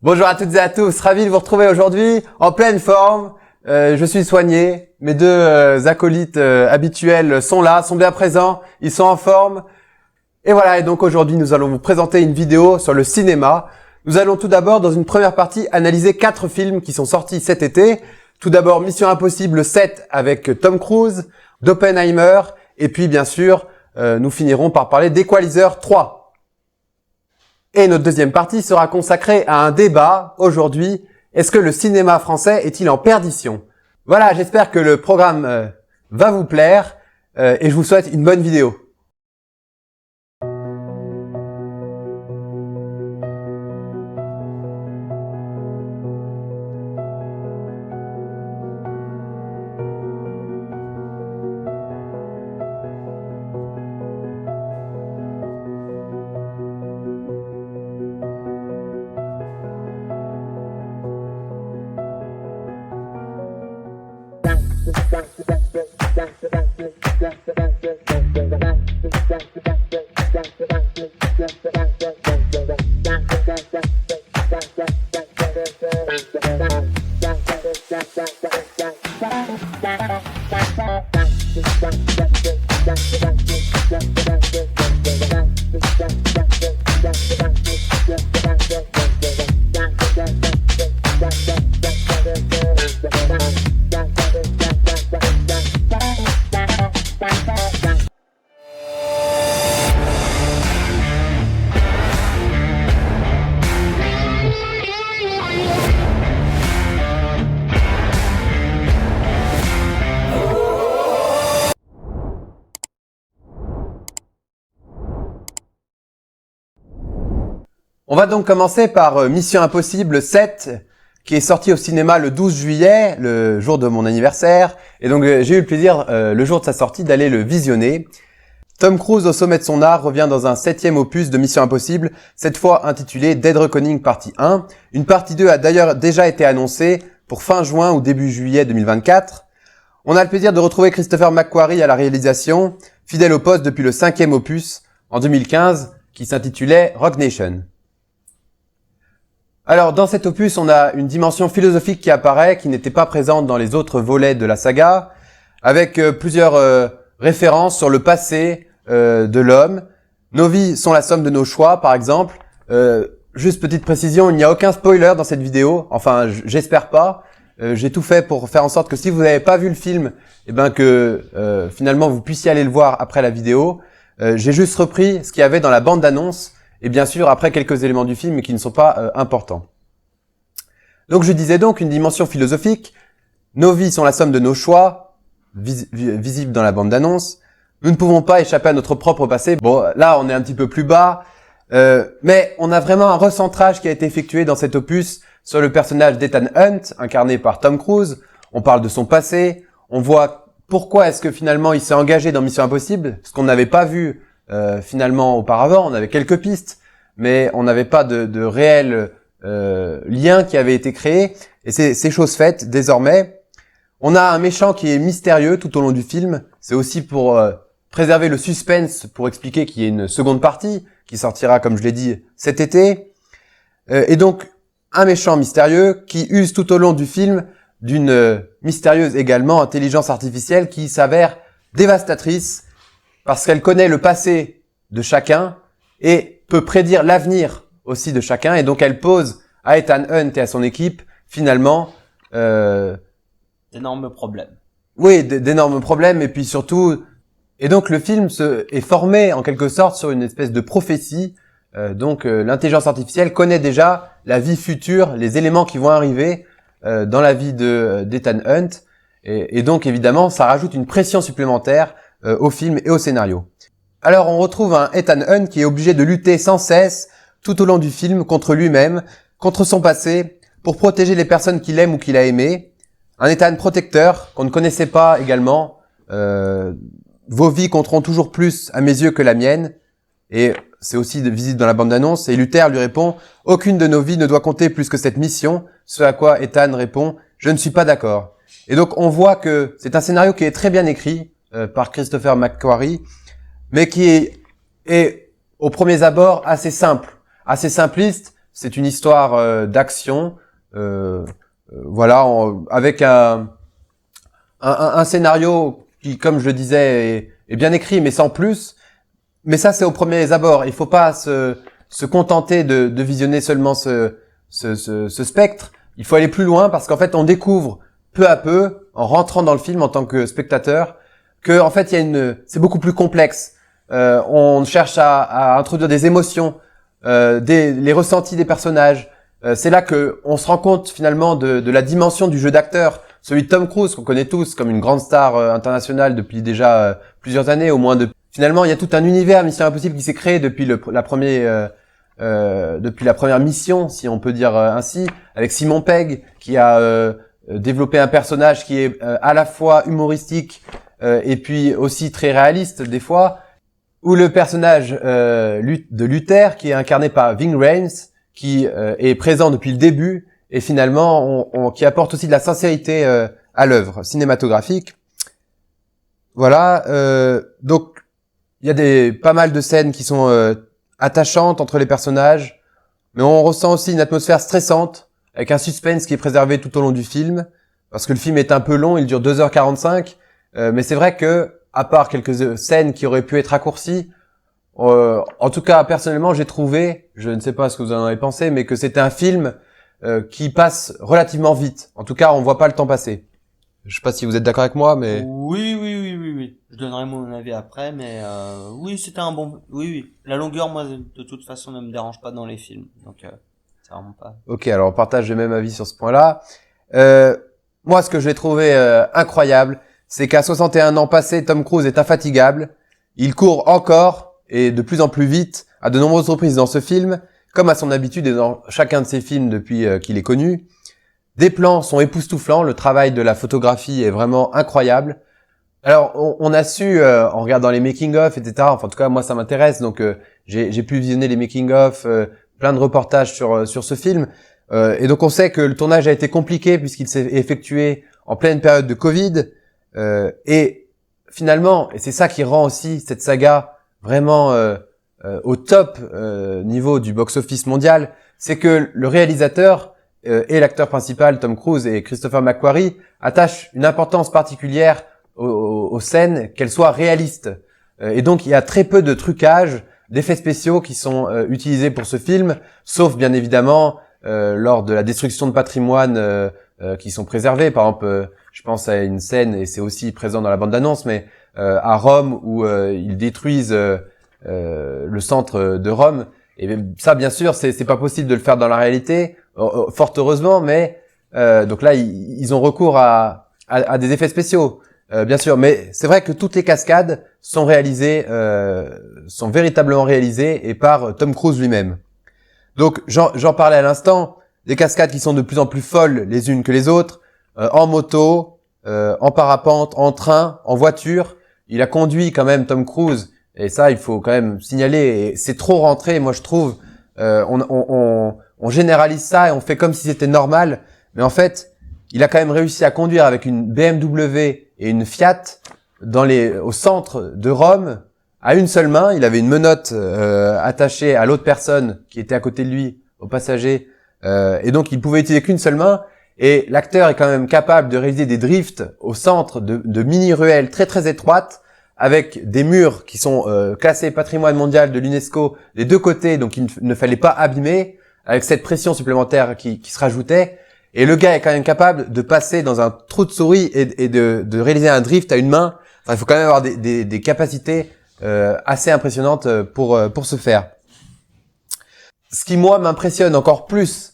Bonjour à toutes et à tous, ravi de vous retrouver aujourd'hui en pleine forme. Je suis soigné, mes deux acolytes habituels sont là, sont bien présents, ils sont en forme. Et voilà, et donc aujourd'hui nous allons vous présenter une vidéo sur le cinéma. Nous allons tout d'abord dans une première partie analyser 4 films qui sont sortis cet été. Tout d'abord Mission Impossible 7 avec Tom Cruise, d'Oppenheimer, et puis bien sûr nous finirons par parler d'Equalizer 3. Et notre deuxième partie sera consacrée à un débat aujourd'hui. Est-ce que le cinéma français est-il en perdition? Voilà, j'espère que le programme va vous plaire et je vous souhaite une bonne vidéo. On va donc commencer par Mission Impossible 7, qui est sorti au cinéma le 12 juillet, le jour de mon anniversaire. Et donc j'ai eu le plaisir, le jour de sa sortie, d'aller le visionner. Tom Cruise, au sommet de son art, revient dans un 7e opus de Mission Impossible, cette fois intitulé Dead Reckoning Partie 1. Une partie 2 a d'ailleurs déjà été annoncée pour fin juin ou début juillet 2024. On a le plaisir de retrouver Christopher McQuarrie à la réalisation, fidèle au poste depuis le 5e opus, en 2015, qui s'intitulait Rogue Nation. Alors, dans cet opus, on a une dimension philosophique qui apparaît, qui n'était pas présente dans les autres volets de la saga, avec plusieurs références sur le passé de l'homme. Nos vies sont la somme de nos choix, par exemple. Juste petite précision, il n'y a aucun spoiler dans cette vidéo. Enfin, j'espère pas. J'ai tout fait pour faire en sorte que si vous n'avez pas vu le film, que finalement vous puissiez aller le voir après la vidéo. J'ai juste repris ce qu'il y avait dans la bande d'annonce. Et bien sûr, après quelques éléments du film qui ne sont pas importants. Donc je disais donc une dimension philosophique. Nos vies sont la somme de nos choix, visibles dans la bande d'annonce. Nous ne pouvons pas échapper à notre propre passé. Bon, là on est un petit peu plus bas. Mais on a vraiment un recentrage qui a été effectué dans cet opus sur le personnage d'Ethan Hunt, incarné par Tom Cruise. On parle de son passé. On voit pourquoi est-ce que finalement il s'est engagé dans Mission Impossible, ce qu'on n'avait pas vu finalement auparavant. On avait quelques pistes, mais on n'avait pas de réel lien qui avait été créé, et c'est chose faite désormais. On a un méchant qui est mystérieux tout au long du film. C'est aussi pour préserver le suspense, pour expliquer qu'il y a une seconde partie qui sortira, comme je l'ai dit, cet été. Et donc un méchant mystérieux qui use tout au long du film d'une mystérieuse également intelligence artificielle qui s'avère dévastatrice, parce qu'elle connaît le passé de chacun et peut prédire l'avenir aussi de chacun. Et donc elle pose à Ethan Hunt et à son équipe, finalement... d'énormes problèmes. Oui, d'énormes problèmes. Et puis surtout... Et donc le film est formé en quelque sorte sur une espèce de prophétie. Donc l'intelligence artificielle connaît déjà la vie future, les éléments qui vont arriver dans la vie d'Ethan Hunt. Et donc évidemment, ça rajoute une pression supplémentaire au film et au scénario. Alors on retrouve un Ethan Hunt qui est obligé de lutter sans cesse tout au long du film contre lui-même, contre son passé, pour protéger les personnes qu'il aime ou qu'il a aimées. Un Ethan protecteur qu'on ne connaissait pas également. Vos vies compteront toujours plus à mes yeux que la mienne. Et c'est aussi visible dans la bande-annonce. Et Luther lui répond « Aucune de nos vies ne doit compter plus que cette mission », ce à quoi Ethan répond « Je ne suis pas d'accord ». Et donc on voit que c'est un scénario qui est très bien écrit par Christopher McQuarrie, mais qui est au premier abord assez simple, assez simpliste, c'est une histoire d'action, voilà, avec un scénario qui, comme je le disais, est bien écrit, mais sans plus. Mais ça, c'est au premier abord. Il faut pas se contenter de visionner seulement ce spectre. Il faut aller plus loin parce qu'en fait, on découvre peu à peu, en rentrant dans le film en tant que spectateur, que en fait, c'est beaucoup plus complexe. On cherche à introduire des émotions, les ressentis des personnages. C'est là que on se rend compte finalement de la dimension du jeu d'acteur. Celui de Tom Cruise qu'on connaît tous comme une grande star internationale depuis déjà plusieurs années, au moins. Finalement, il y a tout un univers Mission Impossible qui s'est créé depuis la première mission, si on peut dire ainsi, avec Simon Pegg qui a développé un personnage qui est à la fois humoristique et puis aussi très réaliste des fois, ou le personnage de Luther qui est incarné par Ving Rhames, qui est présent depuis le début et finalement qui apporte aussi de la sincérité à l'œuvre cinématographique. Voilà, donc il y a pas mal de scènes qui sont attachantes entre les personnages, mais on ressent aussi une atmosphère stressante avec un suspense qui est préservé tout au long du film, parce que le film est un peu long, il dure 2h45, mais c'est vrai que à part quelques scènes qui auraient pu être raccourcies, en tout cas personnellement j'ai trouvé, je ne sais pas ce que vous en avez pensé, mais que c'était un film qui passe relativement vite. En tout cas, on voit pas le temps passer. Je sais pas si vous êtes d'accord avec moi, mais Oui. Je donnerai mon avis après, mais oui, c'était un bon. Oui. La longueur, moi, de toute façon, ne me dérange pas dans les films, donc ça vraiment pas. ok, alors on partage le même avis sur ce point-là. Moi, ce que j'ai trouvé incroyable, c'est qu'à 61 ans passés, Tom Cruise est infatigable. Il court encore et de plus en plus vite à de nombreuses reprises dans ce film, comme à son habitude et dans chacun de ses films depuis qu'il est connu. Des plans sont époustouflants, le travail de la photographie est vraiment incroyable. Alors, on a su, en regardant les making-of, etc., enfin, en tout cas, moi, ça m'intéresse, donc j'ai pu visionner les making-of, plein de reportages sur ce film, et donc on sait que le tournage a été compliqué puisqu'il s'est effectué en pleine période de Covid, et finalement, et c'est ça qui rend aussi cette saga vraiment au top niveau du box-office mondial, c'est que le réalisateur et l'acteur principal, Tom Cruise et Christopher McQuarrie, attachent une importance particulière aux scènes, qu'elles soient réalistes. Et donc, il y a très peu de trucage, d'effets spéciaux qui sont utilisés pour ce film, sauf bien évidemment lors de la destruction de patrimoine qui sont préservés. Par exemple, je pense à une scène, et c'est aussi présent dans la bande-annonce, mais à Rome, où ils détruisent le centre de Rome. Et ça, bien sûr, c'est pas possible de le faire dans la réalité, fort heureusement, mais donc là, ils ont recours à des effets spéciaux, bien sûr. Mais c'est vrai que toutes les cascades sont réalisées, sont véritablement réalisées et par Tom Cruise lui-même. Donc, j'en parlais à l'instant, des cascades qui sont de plus en plus folles les unes que les autres, en moto, en parapente, en train, en voiture. Il a conduit quand même Tom Cruise. Et ça, il faut quand même signaler. Et c'est trop rentré, moi je trouve. On généralise ça et on fait comme si c'était normal. Mais en fait, il a quand même réussi à conduire avec une BMW et une Fiat au centre de Rome à une seule main. Il avait une menotte attachée à l'autre personne qui était à côté de lui, au passager. Et donc, il pouvait utiliser qu'une seule main. Et l'acteur est quand même capable de réaliser des drifts au centre de mini-ruelles très très étroites, avec des murs qui sont classés patrimoine mondial de l'UNESCO des deux côtés, donc il ne fallait pas abîmer, avec cette pression supplémentaire qui se rajoutait. Et le gars est quand même capable de passer dans un trou de souris et de réaliser un drift à une main. Enfin, il faut quand même avoir des capacités assez impressionnantes pour ce faire. Ce qui, moi, m'impressionne encore plus,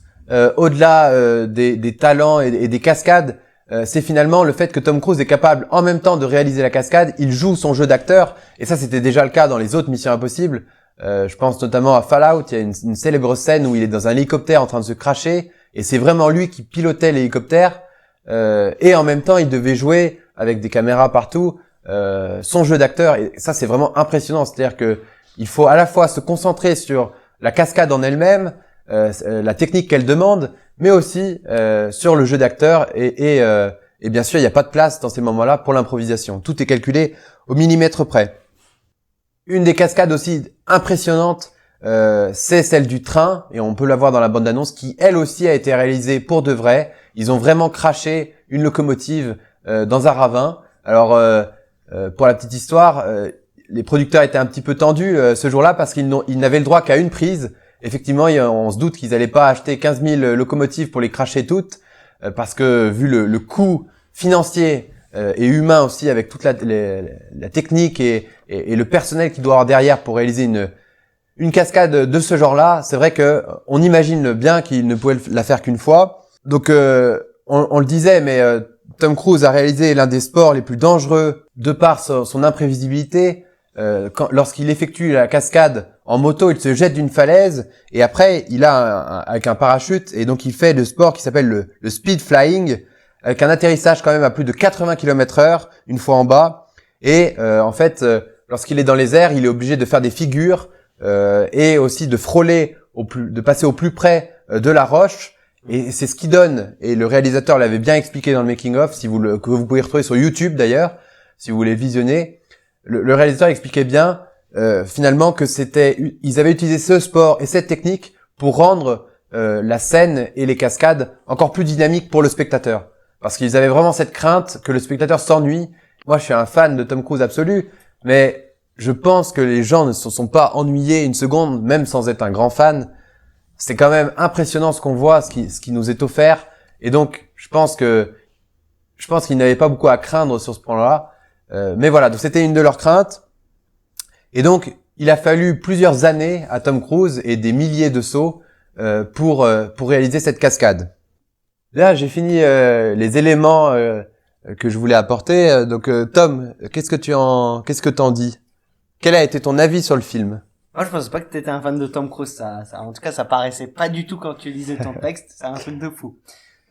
au-delà des talents et des cascades, c'est finalement le fait que Tom Cruise est capable en même temps de réaliser la cascade, il joue son jeu d'acteur, et ça c'était déjà le cas dans les autres Missions Impossibles. Je pense notamment à Fallout, il y a une célèbre scène où il est dans un hélicoptère en train de se crasher, et c'est vraiment lui qui pilotait l'hélicoptère, et en même temps il devait jouer avec des caméras partout son jeu d'acteur, et ça c'est vraiment impressionnant. C'est-à-dire que il faut à la fois se concentrer sur la cascade en elle-même, la technique qu'elle demande, mais aussi sur le jeu d'acteur, et bien sûr il n'y a pas de place dans ces moments-là pour l'improvisation. Tout est calculé au millimètre près. Une des cascades aussi impressionnantes, c'est celle du train, et on peut la voir dans la bande-annonce, qui elle aussi a été réalisée pour de vrai. Ils ont vraiment craché une locomotive dans un ravin. Alors, pour la petite histoire, les producteurs étaient un petit peu tendus ce jour-là parce qu'ils n'avaient le droit qu'à une prise. Effectivement, on se doute qu'ils n'allaient pas acheter 15 000 locomotives pour les cracher toutes, parce que vu le coût financier et humain aussi, avec toute la technique et le personnel qu'il doit avoir derrière pour réaliser une cascade de ce genre-là, c'est vrai que on imagine bien qu'il ne pouvait la faire qu'une fois. Donc on le disait, mais Tom Cruise a réalisé l'un des sports les plus dangereux de par son imprévisibilité. Lorsqu'il effectue la cascade en moto, il se jette d'une falaise et après il a avec un parachute, et donc il fait le sport qui s'appelle le speed flying, avec un atterrissage quand même à plus de 80 km/h une fois en bas. Et en fait, lorsqu'il est dans les airs, il est obligé de faire des figures et aussi de frôler de passer au plus près de la roche. Et c'est ce qui donne, et le réalisateur l'avait bien expliqué dans le making-of, que vous pouvez retrouver sur YouTube d'ailleurs, si vous voulez visionner. Le réalisateur expliquait bien finalement que ils avaient utilisé ce sport et cette technique pour rendre la scène et les cascades encore plus dynamiques pour le spectateur. Parce qu'ils avaient vraiment cette crainte que le spectateur s'ennuie. Moi, je suis un fan de Tom Cruise absolu, mais je pense que les gens ne se sont pas ennuyés une seconde, même sans être un grand fan. C'est quand même impressionnant ce qu'on voit, ce qui nous est offert. Et donc, je pense qu'ils n'avaient pas beaucoup à craindre sur ce point-là. Mais voilà, donc c'était une de leurs craintes. Et donc, il a fallu plusieurs années à Tom Cruise et des milliers de sauts pour réaliser cette cascade. Là, j'ai fini les éléments que je voulais apporter. Donc, Tom, qu'est-ce que t'en dis? Quel a été ton avis sur le film? Moi, je pensais pas que t'étais un fan de Tom Cruise. En tout cas, ça paraissait pas du tout quand tu lisais ton texte. C'est un truc de fou.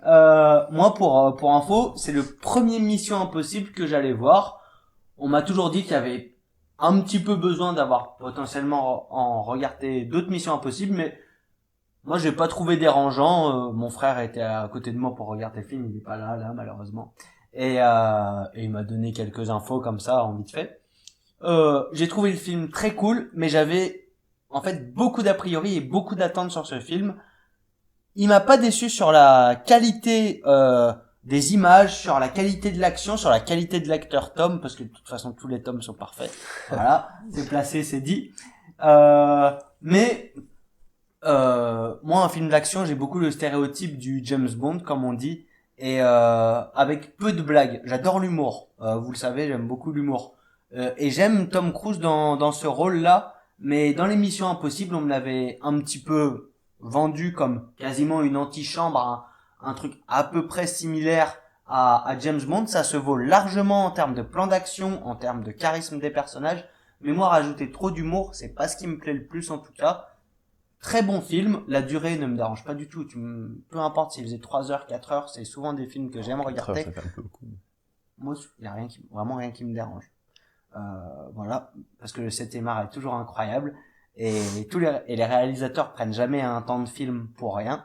Moi, pour info, c'est le premier Mission Impossible que j'allais voir. On m'a toujours dit qu'il y avait un petit peu besoin d'avoir potentiellement en regardé d'autres Missions Impossibles, mais moi, j'ai pas trouvé dérangeant. Mon frère était à côté de moi pour regarder le film. Il est pas là, malheureusement. Et il m'a donné quelques infos comme ça, en vite fait. J'ai trouvé le film très cool, mais j'avais en fait beaucoup d'a priori et beaucoup d'attentes sur ce film. Il m'a pas déçu sur la qualité des images, sur la qualité de l'action, sur la qualité de l'acteur Tom, parce que de toute façon tous les Toms sont parfaits. Voilà, c'est placé, c'est dit. Mais moi, un film d'action, j'ai beaucoup le stéréotype du James Bond, comme on dit, et avec peu de blagues. J'adore l'humour. Vous le savez, j'aime beaucoup l'humour. Et j'aime Tom Cruise dans ce rôle-là, mais dans les Missions Impossibles, on me l'avait un petit peu vendu comme quasiment une antichambre, un truc à peu près similaire à James Bond. Ça se vaut largement en termes de plan d'action, en termes de charisme des personnages, mais moi, rajouter trop d'humour, c'est pas ce qui me plaît le plus en tout cas. Très bon film, la durée ne me dérange pas du tout. Peu importe s'il faisait 3 heures, 4 heures, c'est souvent des films que j'aime regarder. Ça fait un peu beaucoup. Moi, il y a vraiment rien qui me dérange. Voilà, parce que le 7e art est toujours incroyable et les réalisateurs prennent jamais un temps de film pour rien.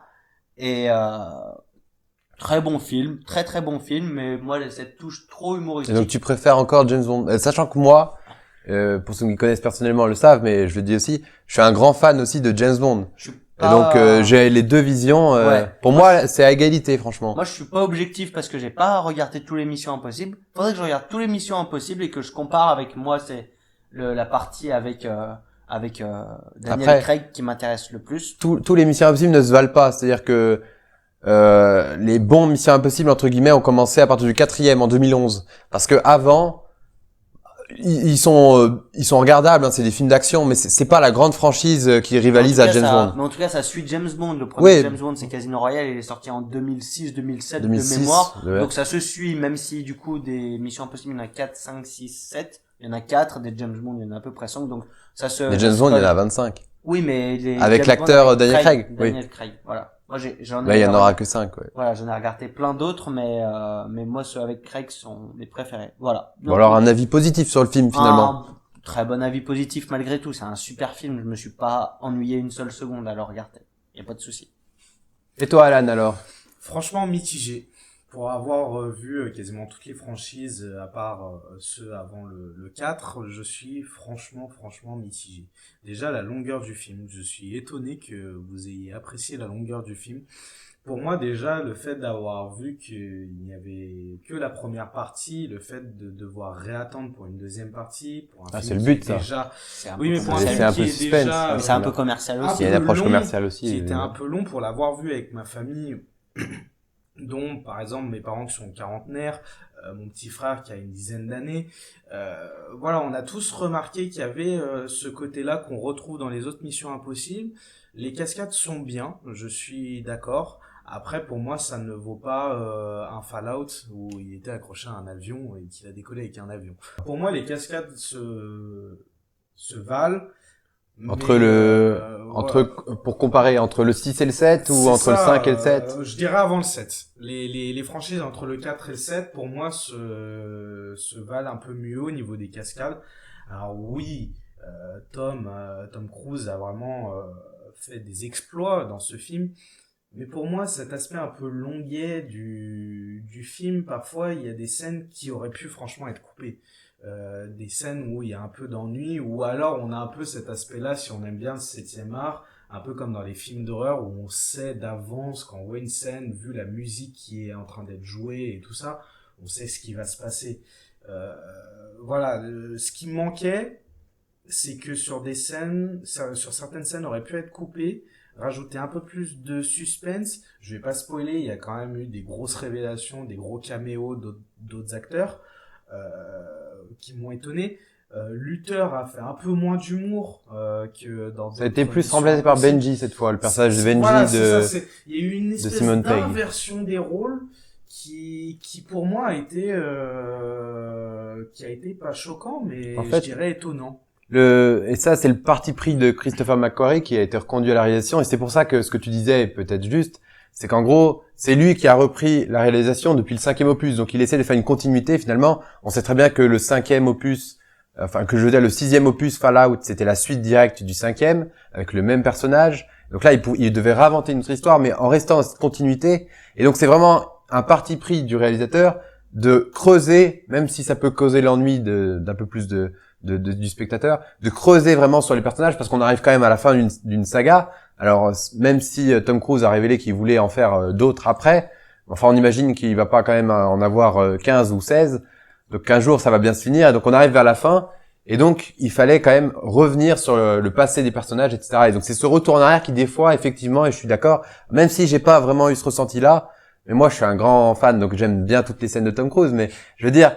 Et très bon film, très très bon film, mais moi cette touche trop humoristique. Et donc tu préfères encore James Bond, sachant que moi, pour ceux qui me connaissent personnellement le savent, mais je le dis aussi, je suis un grand fan aussi de James Bond. Et donc j'ai les deux visions. Pour moi, c'est à égalité, franchement. Moi, je suis pas objectif parce que j'ai pas regardé tous les Missions Impossibles. Faudrait que je regarde tous les Missions Impossibles et que je compare avec moi. C'est la partie avec Daniel Craig qui m'intéresse le plus. Tous les Missions Impossibles ne se valent pas. C'est-à-dire que les bons Missions Impossibles entre guillemets ont commencé à partir du 4e en 2011. Parce que avant, ils sont regardables, hein, c'est des films d'action, mais c'est pas la grande franchise qui rivalise à James Bond. Mais en tout cas, ça suit James Bond. Le premier James Bond, c'est Casino Royale, il est sorti en 2006 de mémoire. Ouais. Donc ça se suit, même si du coup des Missions Impossibles, il y en a 4, 5, 6, 7. Il y en a 4, des James Bond, il y en a à peu près 5. Donc ça se... Les James Bond, il y en a 25. Oui, mais avec l'acteur Daniel Craig. Daniel Craig, voilà. Moi, j'en ai. Là, il y en aura que 5, ouais. Voilà, j'en ai regardé plein d'autres, mais moi, ceux avec Craig sont mes préférés. Voilà. Donc, bon, alors, un avis positif sur le film, finalement. Un très bon avis positif, malgré tout. C'est un super film. Je me suis pas ennuyé une seule seconde à le regarder. Y a pas de souci. Et toi, Alan, alors? Franchement, mitigé. Pour avoir vu quasiment toutes les franchises, à part ceux avant le 4, je suis franchement mitigé. Déjà, la longueur du film. Je suis étonné que vous ayez apprécié la longueur du film. Pour moi, déjà, le fait d'avoir vu qu'il n'y avait que la première partie, le fait de devoir réattendre pour une deuxième partie, pour un film c'est le qui but, est ça. déjà... C'est un Oui, peu mais pour un C'est film un qui peu est suspense. déjà... c'est un peu commercial un aussi. Il y a une peu approche long, commerciale aussi. qui était évidemment. un peu long pour l'avoir vu avec ma famille, dont par exemple mes parents qui sont quarantenaires, mon petit frère qui a une dizaine d'années. Voilà, on a tous remarqué qu'il y avait ce côté-là qu'on retrouve dans les autres Missions Impossibles. Les cascades sont bien, je suis d'accord. Après, pour moi, ça ne vaut pas un Fallout où il était accroché à un avion et qu'il a décollé avec un avion. Pour moi, les cascades se valent. Entre Mais, voilà. pour comparer entre le 6 et le 7 ou C'est entre le ça, 5 et le 7? Je dirais avant le 7. Les franchises entre le 4 et le 7, pour moi, se valent un peu mieux au niveau des cascades. Alors oui, Tom Cruise a vraiment fait des exploits dans ce film. Mais pour moi, cet aspect un peu longuet du film, parfois, il y a des scènes qui auraient pu franchement être coupées. Des scènes où il y a un peu d'ennui, ou alors on a un peu cet aspect-là, si on aime bien le 7e art, un peu comme dans les films d'horreur, où on sait d'avance, quand on voit une scène, vu la musique qui est en train d'être jouée et tout ça, on sait ce qui va se passer. Voilà, ce qui me manquait, c'est que sur certaines scènes aurait pu être coupées, rajouter un peu plus de suspense. Je vais pas spoiler, il y a quand même eu des grosses révélations, des gros caméos d'autres acteurs qui m'ont étonné. Luther a fait un peu moins d'humour que dans Ça a été plus remplacé par Benji cette fois, le personnage de Benji voilà, il y a eu une espèce Simon Pegg. d'inversion des rôles qui pour moi a été pas choquant, mais En fait, je dirais étonnant. Et ça, c'est le parti pris de Christopher McQuarrie qui a été reconduit à la réalisation. Et c'est pour ça que ce que tu disais est peut-être juste. C'est qu'en gros, c'est lui qui a repris la réalisation depuis le 5e opus. Donc il essaie de faire une continuité. Finalement, on sait très bien que le 5e opus, enfin que je veux dire le 6e opus Fallout, c'était la suite directe du 5e avec le même personnage. Donc là, il devait réinventer une autre histoire, mais en restant dans cette continuité. Et donc c'est vraiment un parti pris du réalisateur de creuser, même si ça peut causer l'ennui d'un peu plus du spectateur, de creuser vraiment sur les personnages, parce qu'on arrive quand même à la fin d'une saga. Alors même si Tom Cruise a révélé qu'il voulait en faire d'autres après, enfin on imagine qu'il va pas quand même en avoir 15 ou 16, donc qu'un jour ça va bien se finir, et donc on arrive vers la fin, et donc il fallait quand même revenir sur le passé des personnages, etc. Et donc c'est ce retour en arrière qui des fois, effectivement, et je suis d'accord, même si j'ai pas vraiment eu ce ressenti-là, mais moi je suis un grand fan, donc j'aime bien toutes les scènes de Tom Cruise, mais je veux dire,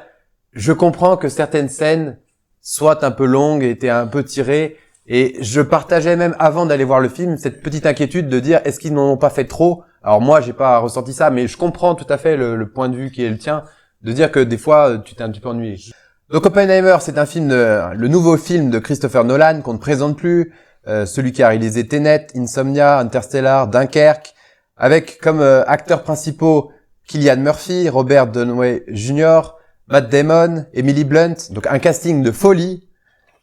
je comprends que certaines scènes soit un peu longue, était un peu tirée, et je partageais même avant d'aller voir le film cette petite inquiétude de dire est-ce qu'ils n'en ont pas fait trop. Alors moi j'ai pas ressenti ça, mais je comprends tout à fait le point de vue qui est le tien, de dire que des fois tu t'es un petit peu ennuyé. Donc Oppenheimer, c'est un film le nouveau film de Christopher Nolan qu'on ne présente plus, celui qui a réalisé Tenet, Insomnia, Interstellar, Dunkerque, avec comme acteurs principaux Cillian Murphy, Robert Downey Jr., Matt Damon, Emily Blunt, donc un casting de folie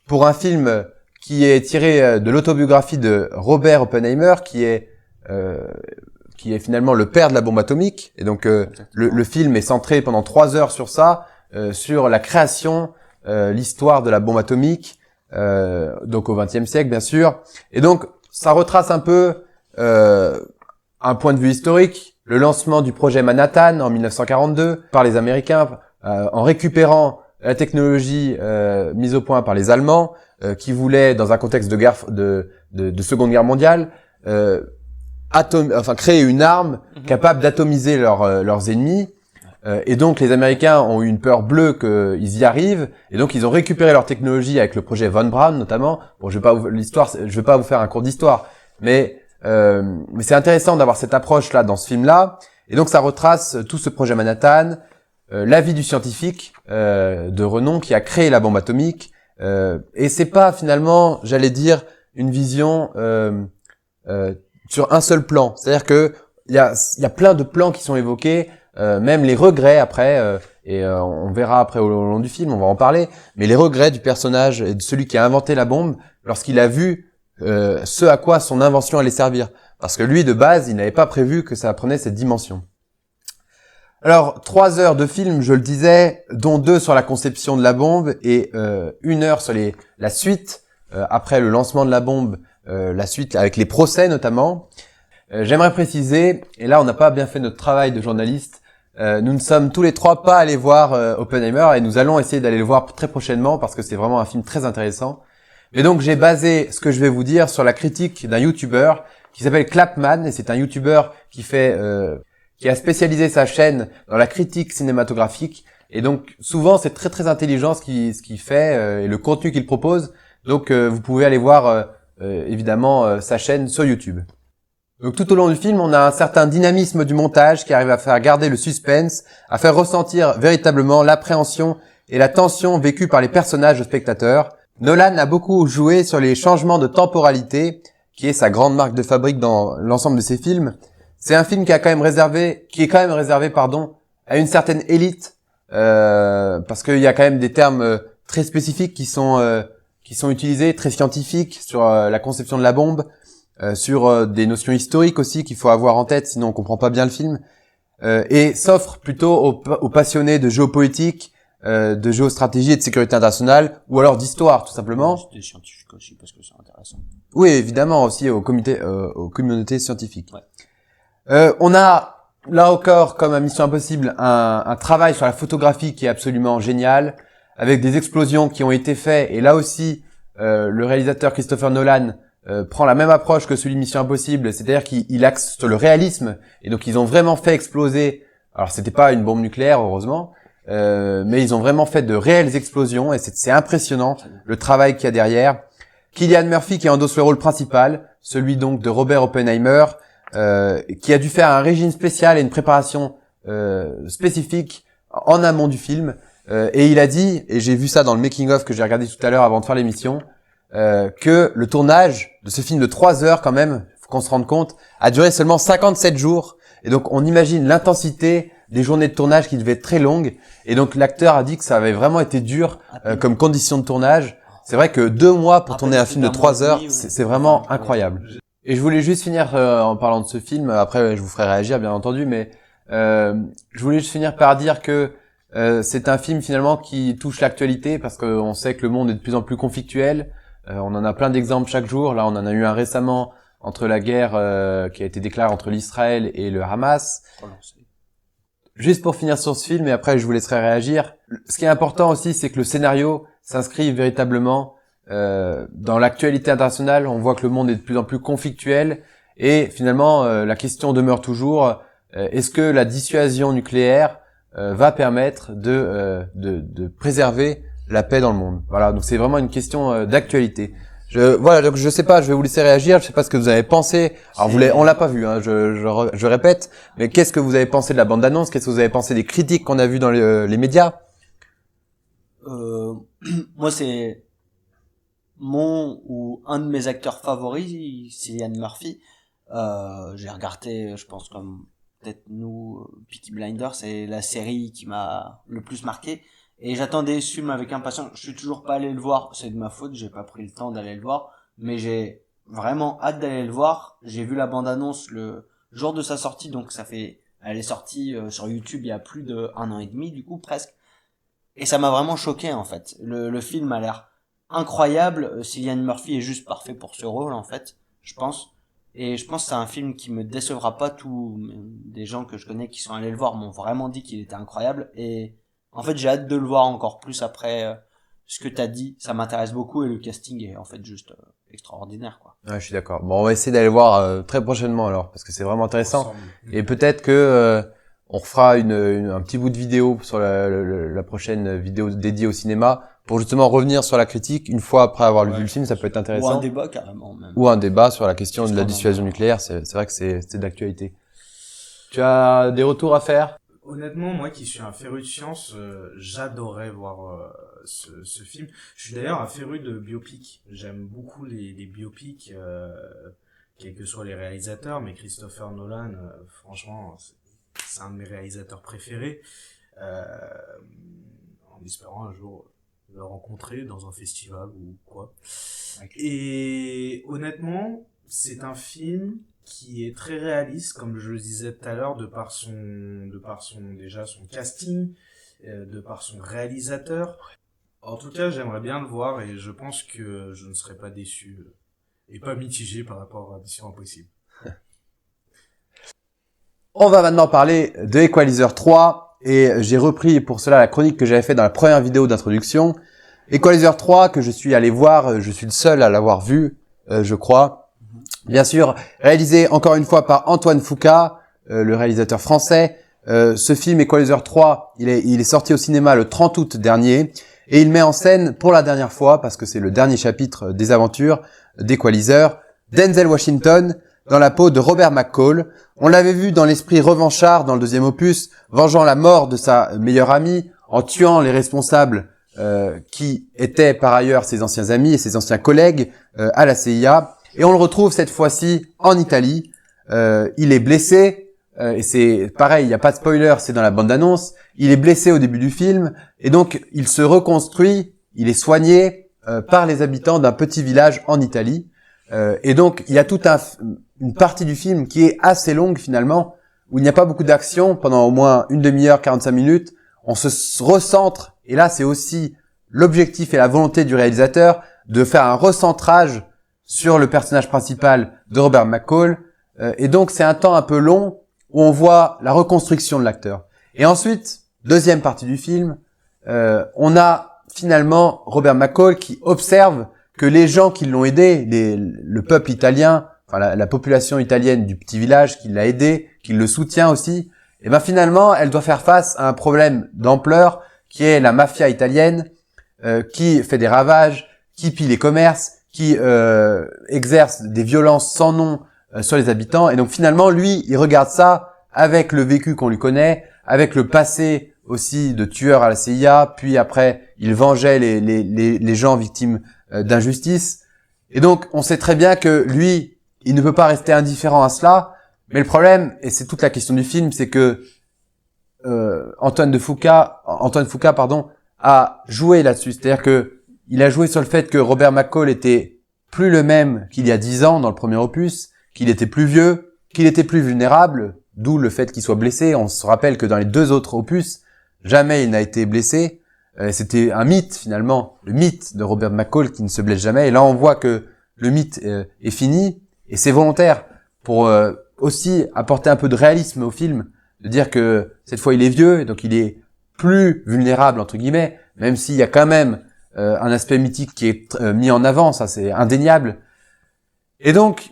pour un film qui est tiré de l'autobiographie de Robert Oppenheimer, qui est finalement le père de la bombe atomique. Et donc le film est centré pendant 3 heures sur ça, sur la création, l'histoire de la bombe atomique, donc au XXe siècle bien sûr. Et donc ça retrace un peu un point de vue historique, le lancement du projet Manhattan en 1942 par les Américains, en récupérant la technologie mise au point par les Allemands, qui voulaient, dans un contexte de guerre de Seconde Guerre mondiale, créer une arme capable d'atomiser leurs ennemis. Et donc les Américains ont eu une peur bleue qu'ils y arrivent, et donc ils ont récupéré leur technologie avec le projet Von Braun notamment. Bon, je vais pas vous faire un cours d'histoire, mais c'est intéressant d'avoir cette approche là dans ce film là. Et donc ça retrace tout ce projet Manhattan. La vie du scientifique de renom qui a créé la bombe atomique, et c'est pas finalement, j'allais dire, une vision sur un seul plan. C'est-à-dire que il y a plein de plans qui sont évoqués, même les regrets après, et on verra après au long du film, on va en parler. Mais les regrets du personnage et de celui qui a inventé la bombe lorsqu'il a vu ce à quoi son invention allait servir, parce que lui de base, il n'avait pas prévu que ça prenait cette dimension. Alors, 3 heures de film, je le disais, dont 2 sur la conception de la bombe et 1 heure sur la suite, après le lancement de la bombe, la suite avec les procès notamment. J'aimerais préciser, et là on n'a pas bien fait notre travail de journaliste, nous ne sommes tous les 3 pas allés voir Oppenheimer et nous allons essayer d'aller le voir très prochainement parce que c'est vraiment un film très intéressant. Et donc j'ai basé ce que je vais vous dire sur la critique d'un YouTuber qui s'appelle Clapman, et c'est un YouTuber qui a spécialisé sa chaîne dans la critique cinématographique. Et donc souvent c'est très très intelligent ce qu'il fait et le contenu qu'il propose. Donc vous pouvez aller voir évidemment sa chaîne sur YouTube. Donc tout au long du film, on a un certain dynamisme du montage qui arrive à faire garder le suspense, à faire ressentir véritablement l'appréhension et la tension vécue par les personnages aux spectateurs. Nolan a beaucoup joué sur les changements de temporalité, qui est sa grande marque de fabrique dans l'ensemble de ses films. C'est un film qui est quand même réservé, à une certaine élite, parce qu'il y a quand même des termes très spécifiques qui sont utilisés, très scientifiques sur la conception de la bombe. Sur des notions historiques aussi qu'il faut avoir en tête, sinon on comprend pas bien le film, et s'offre plutôt aux passionnés de géopolitique, de géostratégie et de sécurité internationale, ou alors d'histoire tout simplement. Des scientifiques aussi parce que c'est intéressant. Oui, évidemment aussi aux communautés scientifiques. Ouais. On a là encore, comme à Mission Impossible, un travail sur la photographie qui est absolument génial, avec des explosions qui ont été faites, et là aussi le réalisateur Christopher Nolan prend la même approche que celui de Mission Impossible, c'est-à-dire qu'il axe sur le réalisme, et donc ils ont vraiment fait exploser, alors c'était pas une bombe nucléaire heureusement, mais ils ont vraiment fait de réelles explosions, et c'est impressionnant le travail qu'il y a derrière. Cillian Murphy qui endosse le rôle principal, celui donc de Robert Oppenheimer, qui a dû faire un régime spécial et une préparation spécifique en amont du film, et il a dit, et j'ai vu ça dans le making-of que j'ai regardé tout à l'heure avant de faire l'émission, que le tournage de ce film de 3 heures quand même, faut qu'on se rende compte, a duré seulement 57 jours. Et donc on imagine l'intensité des journées de tournage qui devaient être très longues. Et donc l'acteur a dit que ça avait vraiment été dur comme condition de tournage. C'est vrai que 2 mois pour tourner un film de 3 heures, c'est vraiment incroyable. Et je voulais juste finir en parlant de ce film, après je vous ferai réagir bien entendu, mais je voulais juste finir par dire que c'est un film finalement qui touche l'actualité parce qu'on sait que le monde est de plus en plus conflictuel. On en a plein d'exemples chaque jour. Là, on en a eu un récemment entre la guerre qui a été déclarée entre l'Israël et le Hamas. Juste pour finir sur ce film, et après je vous laisserai réagir. Ce qui est important aussi, c'est que le scénario s'inscrive véritablement dans l'actualité internationale. On voit que le monde est de plus en plus conflictuel. Et finalement, la question demeure toujours, est-ce que la dissuasion nucléaire va permettre de préserver la paix dans le monde. Voilà, donc c'est vraiment une question d'actualité. Voilà, donc je sais pas, je vais vous laisser réagir, je sais pas ce que vous avez pensé. Alors on l'a pas vu, hein, je répète, mais qu'est-ce que vous avez pensé de la bande-annonce? Qu'est-ce que vous avez pensé des critiques qu'on a vues dans les médias? Moi, c'est mon ou un de mes acteurs favoris, Cillian Murphy. J'ai regardé, je pense comme peut-être nous, Peaky Blinders, c'est la série qui m'a le plus marqué. Et j'attendais ce film avec impatience. Je suis toujours pas allé le voir. C'est de ma faute. J'ai pas pris le temps d'aller le voir. Mais j'ai vraiment hâte d'aller le voir. J'ai vu la bande-annonce le jour de sa sortie. Donc elle est sortie sur YouTube il y a plus d'1 an et demi, du coup, presque. Et ça m'a vraiment choqué, en fait. Le film a l'air incroyable. Cillian Murphy est juste parfait pour ce rôle, en fait. Je pense. Et je pense que c'est un film qui me décevra pas. Tous des gens que je connais qui sont allés le voir m'ont vraiment dit qu'il était incroyable. Et en fait, j'ai hâte de le voir encore plus après ce que t'as dit. Ça m'intéresse beaucoup et le casting est en fait juste extraordinaire, quoi. Ouais, je suis d'accord. Bon, on va essayer d'aller le voir très prochainement alors, parce que c'est vraiment intéressant. Et peut-être que on refera un petit bout de vidéo sur la prochaine vidéo dédiée au cinéma pour justement revenir sur la critique une fois après avoir vu le film. Ça peut être intéressant. Ou un débat carrément même. Ou un débat sur la question de la dissuasion nucléaire. C'est vrai que c'est d'actualité. Tu as des retours à faire? Honnêtement, moi qui suis un féru de science, j'adorais voir ce film. Je suis d'ailleurs un féru de biopics. J'aime beaucoup les biopics, quels que soient les réalisateurs, mais Christopher Nolan, franchement, c'est un de mes réalisateurs préférés. En espérant un jour le rencontrer dans un festival ou quoi. Et honnêtement, c'est un film qui est très réaliste, comme je le disais tout à l'heure, déjà son casting, de par son réalisateur. En tout cas, j'aimerais bien le voir et je pense que je ne serai pas déçu et pas mitigé par rapport à Mission Impossible. On va maintenant parler de Equalizer 3 et j'ai repris pour cela la chronique que j'avais faite dans la première vidéo d'introduction. Equalizer 3 que je suis allé voir, je suis le seul à l'avoir vu, je crois. Bien sûr, réalisé encore une fois par Antoine Fuqua, le réalisateur français. Ce film Equalizer 3, il est sorti au cinéma le 30 août dernier et il met en scène pour la dernière fois, parce que c'est le dernier chapitre des aventures d'Equalizer, Denzel Washington dans la peau de Robert McCall. On l'avait vu dans l'esprit revanchard dans le deuxième opus, vengeant la mort de sa meilleure amie en tuant les responsables qui étaient par ailleurs ses anciens amis et ses anciens collègues à la CIA. Et on le retrouve cette fois-ci en Italie. Il est blessé. Et c'est pareil, il n'y a pas de spoiler, c'est dans la bande-annonce. Il est blessé au début du film et donc il se reconstruit, il est soigné par les habitants d'un petit village en Italie. Et donc il y a toute une partie du film qui est assez longue finalement, où il n'y a pas beaucoup d'action pendant au moins une demi-heure, 45 minutes. On se recentre, et là c'est aussi l'objectif et la volonté du réalisateur de faire un recentrage sur le personnage principal de Robert McCall. Et donc c'est un temps un peu long, où on voit la reconstruction de l'acteur. Et ensuite, deuxième partie du film, on a finalement Robert McCall qui observe que les gens qui l'ont aidé, le peuple italien, enfin la population italienne du petit village qui l'a aidé, qui le soutient aussi, et ben finalement, elle doit faire face à un problème d'ampleur qui est la mafia italienne, qui fait des ravages, qui pille les commerces, qui exerce des violences sans nom sur les habitants. Et donc finalement, lui, il regarde ça avec le vécu qu'on lui connaît, avec le passé aussi de tueur à la CIA, puis après, il vengeait les gens victimes d'injustice. Et donc, on sait très bien que lui, il ne peut pas rester indifférent à cela. Mais le problème, et c'est toute la question du film, c'est que Antoine Fuqua, a joué là-dessus. C'est-à-dire que il a joué sur le fait que Robert McCall était plus le même qu'il y a 10 ans dans le premier opus, qu'il était plus vieux, qu'il était plus vulnérable, d'où le fait qu'il soit blessé. On se rappelle que dans les deux autres opus, jamais il n'a été blessé. C'était un mythe finalement, le mythe de Robert McCall qui ne se blesse jamais. Et là, on voit que le mythe est fini et c'est volontaire pour aussi apporter un peu de réalisme au film, de dire que cette fois il est vieux et donc il est plus vulnérable entre guillemets, même s'il y a quand même un aspect mythique qui est mis en avant, ça c'est indéniable. Et donc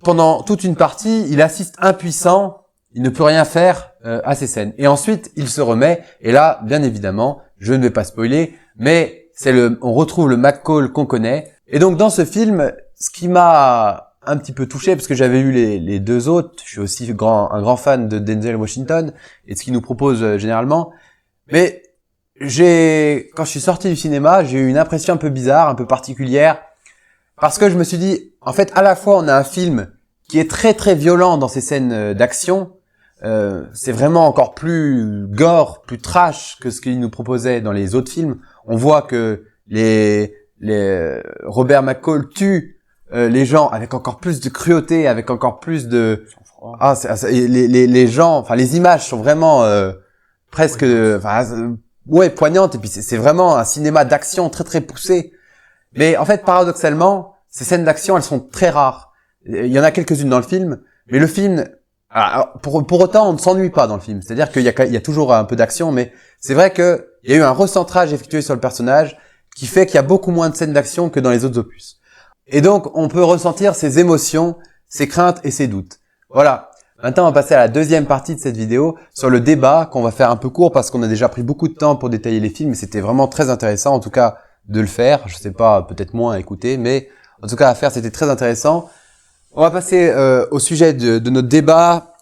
pendant toute une partie, il assiste impuissant, il ne peut rien faire à ces scènes. Et ensuite, il se remet, et là, bien évidemment, je ne vais pas spoiler, mais on retrouve le McCall qu'on connaît. Et donc, dans ce film, ce qui m'a un petit peu touché, parce que j'avais eu les deux autres, je suis aussi un grand fan de Denzel Washington, et de ce qu'il nous propose généralement, mais quand je suis sorti du cinéma, j'ai eu une impression un peu bizarre, un peu particulière, parce que je me suis dit, en fait, à la fois, on a un film qui est très très violent dans ses scènes d'action. C'est vraiment encore plus gore, plus trash que ce qu'il nous proposait dans les autres films. On voit que les Robert McCall tue les gens avec encore plus de cruauté, avec encore plus de les gens, enfin les images sont vraiment presque poignantes, et puis c'est vraiment un cinéma d'action très très poussé. Mais en fait, paradoxalement, ces scènes d'action, elles sont très rares. Il y en a quelques-unes dans le film, mais le film, pour autant, on ne s'ennuie pas dans le film. C'est-à-dire qu'il y a toujours un peu d'action, mais c'est vrai qu'il y a eu un recentrage effectué sur le personnage qui fait qu'il y a beaucoup moins de scènes d'action que dans les autres opus. Et donc, on peut ressentir ses émotions, ses craintes et ses doutes. Voilà. Maintenant, on va passer à la deuxième partie de cette vidéo sur le débat qu'on va faire un peu court parce qu'on a déjà pris beaucoup de temps pour détailler les films et c'était vraiment très intéressant, en tout cas, de le faire. Je sais pas, peut-être moins à écouter, mais en tout cas, à faire, c'était très intéressant. On va passer au sujet de notre débat.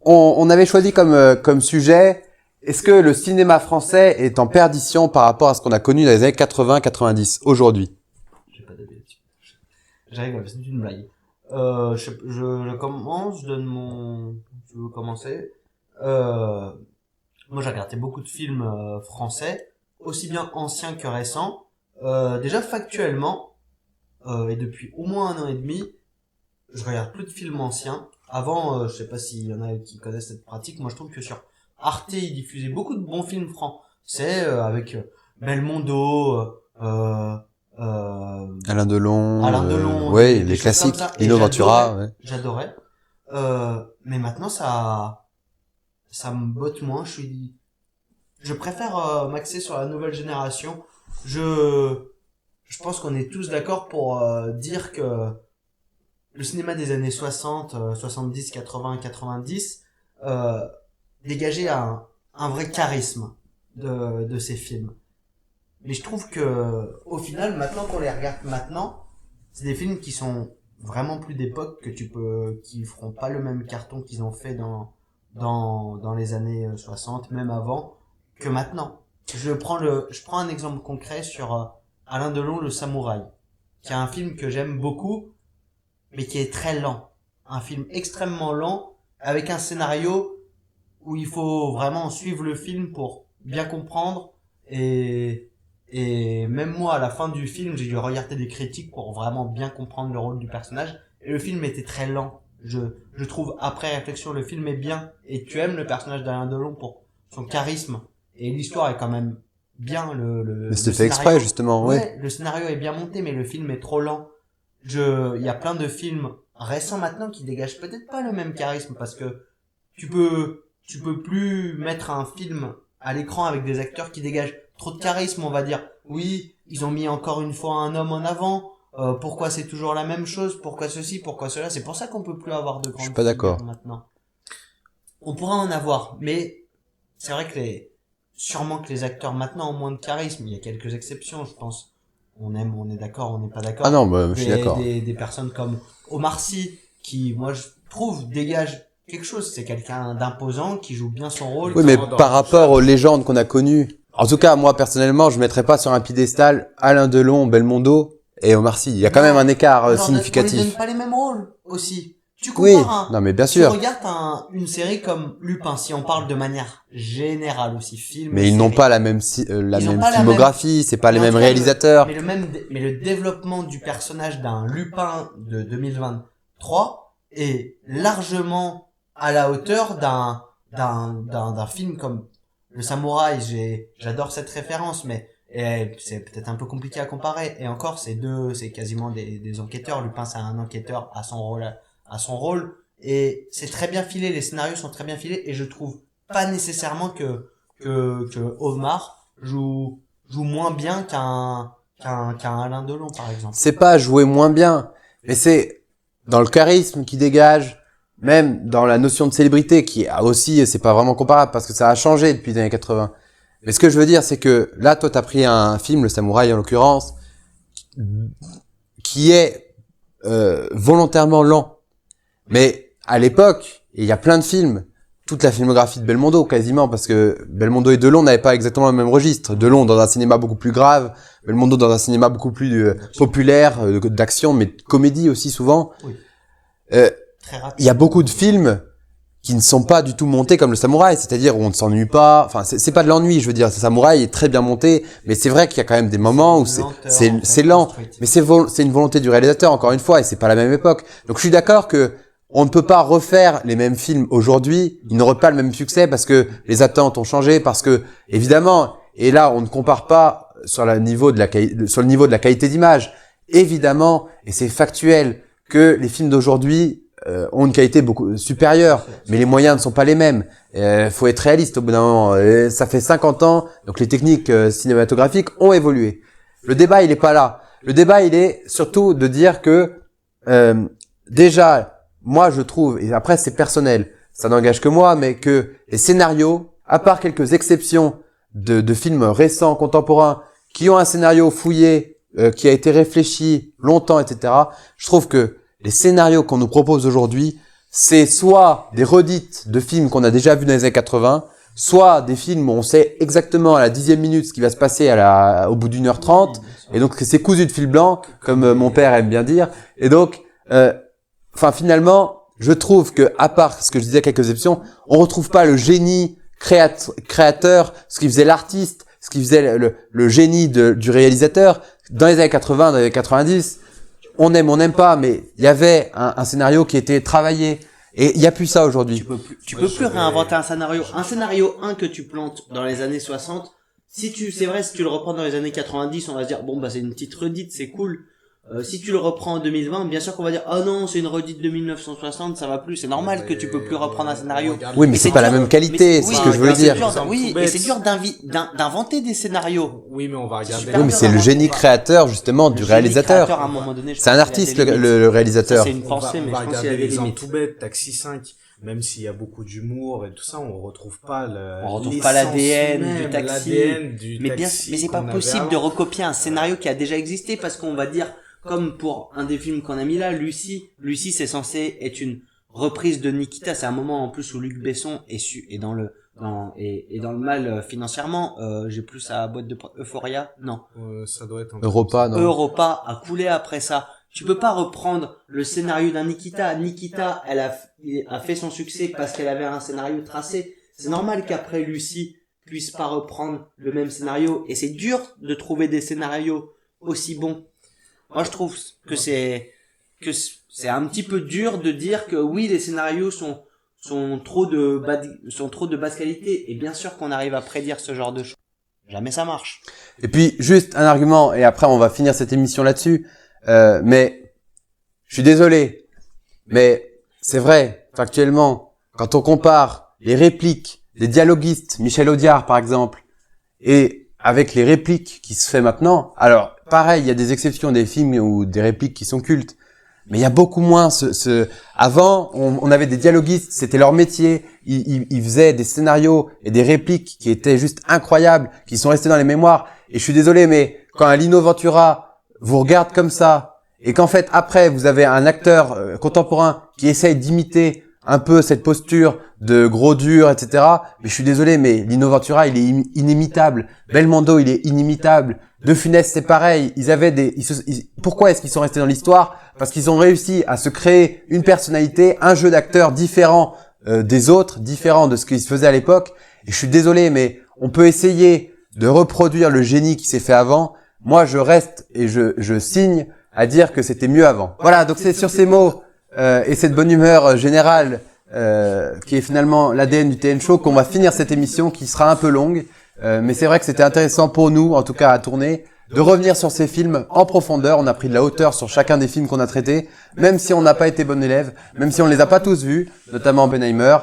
On avait choisi comme sujet, est-ce que le cinéma français est en perdition par rapport à ce qu'on a connu dans les années 80-90 aujourd'hui? J'ai pas d'avis là-dessus. Je rigole, c'est une blague. Je commence, je donne mon... Tu veux commencer? Moi j'ai regardé beaucoup de films français, aussi bien anciens que récents. Déjà factuellement, et depuis au moins 1 an et demi, je regarde plus de films anciens. Avant, je sais pas s'il y en a qui connaissent cette pratique. Moi, je trouve que sur Arte, ils diffusaient beaucoup de bons films français avec Belmondo, Alain Delon, des les choses classiques, comme ça. Et Lino Ventura, ouais. J'adorais. Mais maintenant, ça me botte moins. Je préfère m'axer sur la nouvelle génération. Je pense qu'on est tous d'accord pour dire que le cinéma des années 60, 70, 80, 90 dégageait un vrai charisme de ces films. Mais je trouve que au final, maintenant qu'on les regarde maintenant, c'est des films qui sont vraiment plus d'époque, qui feront pas le même carton qu'ils ont fait dans les années 60, même avant, que maintenant. Je prends un exemple concret sur Alain Delon, Le Samouraï, qui est un film que j'aime beaucoup, mais qui est très lent. Un film extrêmement lent, avec un scénario où il faut vraiment suivre le film pour bien comprendre, et même moi, à la fin du film, j'ai dû regarder des critiques pour vraiment bien comprendre le rôle du personnage, et le film était très lent. Je trouve, après réflexion, le film est bien, et tu aimes le personnage d'Alain Delon pour son charisme, et l'histoire est quand même bien, Mais c'était fait exprès, justement, ouais. Le scénario est bien monté, mais le film est trop lent. Il y a plein de films récents maintenant qui dégagent peut-être pas le même charisme, parce que tu peux plus mettre un film à l'écran avec des acteurs qui dégagent trop de charisme, on va dire. Oui, ils ont mis encore une fois un homme en avant. Pourquoi c'est toujours la même chose? Pourquoi ceci? Pourquoi cela? C'est pour ça qu'on peut plus avoir de grandes. Je suis pas d'accord. Maintenant. On pourra en avoir, mais c'est vrai que sûrement que les acteurs maintenant ont moins de charisme. Il y a quelques exceptions, je pense. On est d'accord, on n'est pas d'accord. Ah non, bah, je suis d'accord. Des personnes comme Omar Sy, qui, moi, je trouve, dégage quelque chose. C'est quelqu'un d'imposant, qui joue bien son rôle. Oui, mais par rapport aux légendes qu'on a connues, en tout cas, moi, personnellement, je mettrais pas sur un piédestal Alain Delon, Belmondo et Omar Sy. Il y a quand même un écart significatif. On ne donne pas les mêmes rôles, aussi. Tu compares non, mais bien sûr. Tu regardes une série comme Lupin, si on parle de manière générale aussi, film. Mais ils n'ont pas la même filmographie, c'est pas les mêmes réalisateurs. Mais le développement du personnage d'un Lupin de 2023 est largement à la hauteur d'un film comme Le Samouraï. J'adore cette référence, mais c'est peut-être un peu compliqué à comparer. Et encore, c'est quasiment des enquêteurs. Lupin, c'est un enquêteur à son rôle, et c'est très bien filé, les scénarios sont très bien filés, et je trouve pas nécessairement que Omar joue moins bien qu'un Alain Delon, par exemple. C'est pas jouer moins bien, mais c'est dans le charisme qui dégage, même dans la notion de célébrité qui a aussi, c'est pas vraiment comparable parce que ça a changé depuis les années 80. Mais ce que je veux dire, c'est que là, toi, t'as pris un film, Le Samouraï en l'occurrence, qui est volontairement lent. Mais à l'époque, il y a plein de films, toute la filmographie de Belmondo quasiment, parce que Belmondo et Delon n'avaient pas exactement le même registre. Delon dans un cinéma beaucoup plus grave, Belmondo dans un cinéma beaucoup plus populaire, d'action, mais de comédie aussi souvent. Oui. Il y a beaucoup de films qui ne sont pas du tout montés comme Le Samouraï, c'est-à-dire où on ne s'ennuie pas. Enfin, c'est pas de l'ennui, je veux dire. Le Samouraï est très bien monté, mais c'est vrai qu'il y a quand même des moments où c'est lent. Mais c'est une volonté du réalisateur, encore une fois, et c'est pas la même époque. Donc je suis d'accord que on ne peut pas refaire les mêmes films aujourd'hui, ils n'auraient pas le même succès parce que les attentes ont changé, parce que évidemment, et là on ne compare pas sur le niveau de la qualité d'image, évidemment, et c'est factuel que les films d'aujourd'hui ont une qualité beaucoup supérieure, mais les moyens ne sont pas les mêmes. Faut être réaliste au bout d'un moment. Ça fait 50 ans, donc les techniques cinématographiques ont évolué. Le débat il est pas là. Le débat il est surtout de dire que déjà moi, je trouve, et après c'est personnel, ça n'engage que moi, mais que les scénarios, à part quelques exceptions de films récents, contemporains, qui ont un scénario fouillé, qui a été réfléchi longtemps, etc., je trouve que les scénarios qu'on nous propose aujourd'hui, c'est soit des redites de films qu'on a déjà vus dans les années 80, soit des films où on sait exactement à la 10e minute ce qui va se passer au bout d'1 heure 30, et donc c'est cousu de fil blanc, comme mon père aime bien dire, et donc... Enfin, finalement, je trouve que, à part ce que je disais, quelques exceptions, on retrouve pas le génie créateur, ce qui faisait l'artiste, ce qui faisait le génie du réalisateur. Dans les années 80, dans les années 90, on aime, on n'aime pas, mais il y avait un scénario qui était travaillé. Et il y a plus ça aujourd'hui. Tu peux plus réinventer un scénario. Un scénario 1 que tu plantes dans les années 60, c'est vrai, si tu le reprends dans les années 90, on va se dire, bon, bah, c'est une petite redite, c'est cool. Si tu le reprends en 2020, bien sûr qu'on va dire, oh non, c'est une redite de 1960, ça va plus. C'est normal que tu peux plus reprendre un scénario. Oui, mais c'est pas la même qualité, c'est ce que je veux dire. Oui, et c'est dur d'inventer des scénarios. Oui, mais on va regarder. Oui, mais c'est le génie créateur, justement, du réalisateur. À un moment donné, C'est un artiste, le réalisateur. C'est une pensée, mais on va je pense qu'il y regarder a des l'exemple limites. tout bête, Taxi 5. Même s'il y a beaucoup d'humour et tout ça, on retrouve pas l'ADN même, du taxi. Mais Mais c'est pas possible de recopier un scénario qui a déjà existé parce qu'on va dire, comme pour un des films qu'on a mis là, Lucie, c'est censé être une reprise de Nikita. C'est un moment en plus où Luc Besson est dans le mal financièrement. J'ai plus sa boîte de Euphoria. Non. Ça doit être un Europa, non. Europa a coulé après ça. Tu peux pas reprendre le scénario d'un Nikita. Nikita, elle a fait son succès parce qu'elle avait un scénario tracé. C'est normal qu'après Lucie puisse pas reprendre le même scénario. Et c'est dur de trouver des scénarios aussi bons. Moi, je trouve que c'est un petit peu dur de dire que oui, les scénarios sont trop de basse qualité. Et bien sûr qu'on arrive à prédire ce genre de choses. Jamais ça marche. Et puis, juste un argument, et après on va finir cette émission là-dessus. Mais je suis désolé, mais c'est vrai, factuellement, quand on compare les répliques des dialoguistes, Michel Audiard par exemple, et avec les répliques qui se fait maintenant, alors pareil, il y a des exceptions, des films ou des répliques qui sont cultes, mais il y a beaucoup moins avant, on avait des dialoguistes, c'était leur métier, ils faisaient des scénarios et des répliques qui étaient juste incroyables, qui sont restés dans les mémoires, et je suis désolé, mais quand un Lino Ventura vous regarde comme ça, et qu'en fait, après, vous avez un acteur contemporain qui essaye d'imiter un peu cette posture de gros dur, etc. Mais je suis désolé, mais Lino Ventura, il est inimitable. Belmondo, il est inimitable. De Funès, c'est pareil. Pourquoi est-ce qu'ils sont restés dans l'histoire? Parce qu'ils ont réussi à se créer une personnalité, un jeu d'acteurs différent des autres, différent de ce qu'ils se faisaient à l'époque. Et je suis désolé, mais on peut essayer de reproduire le génie qui s'est fait avant. Moi, je reste et je signe à dire que c'était mieux avant. Voilà, donc c'est sur ces mots et cette bonne humeur générale qui est finalement l'ADN du TN Show qu'on va finir cette émission qui sera un peu longue. Mais c'est vrai que c'était intéressant pour nous, en tout cas à tourner, de revenir sur ces films en profondeur. On a pris de la hauteur sur chacun des films qu'on a traités, même si on n'a pas été bon élève, même si on les a pas tous vus, notamment Oppenheimer.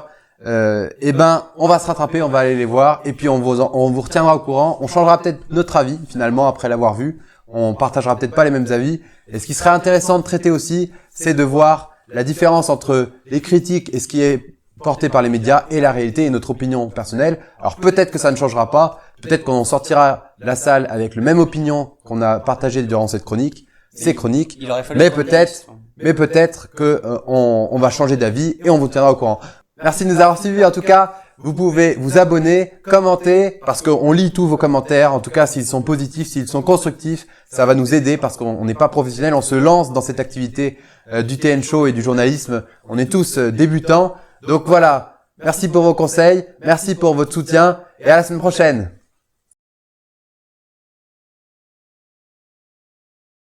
On va se rattraper, on va aller les voir, et puis on vous retiendra au courant. On changera peut-être notre avis finalement après l'avoir vu. On partagera peut-être pas les mêmes avis. Et ce qui serait intéressant de traiter aussi, c'est de voir la différence entre les critiques et ce qui est porté par les médias et la réalité et notre opinion personnelle. Alors peut-être que ça ne changera pas, peut-être qu'on sortira de la salle avec le même opinion qu'on a partagé durant cette chronique, ces chroniques, mais peut-être que on va changer d'avis et on vous tiendra au courant. Merci de nous avoir suivis en tout cas. Vous pouvez vous abonner, commenter, parce qu'on lit tous vos commentaires. En tout cas, s'ils sont positifs, s'ils sont constructifs, ça va nous aider parce qu'on n'est pas professionnel. On se lance dans cette activité du TN Show et du journalisme. On est tous débutants. Donc voilà. Merci pour vos conseils. Merci pour votre soutien. Et à la semaine prochaine.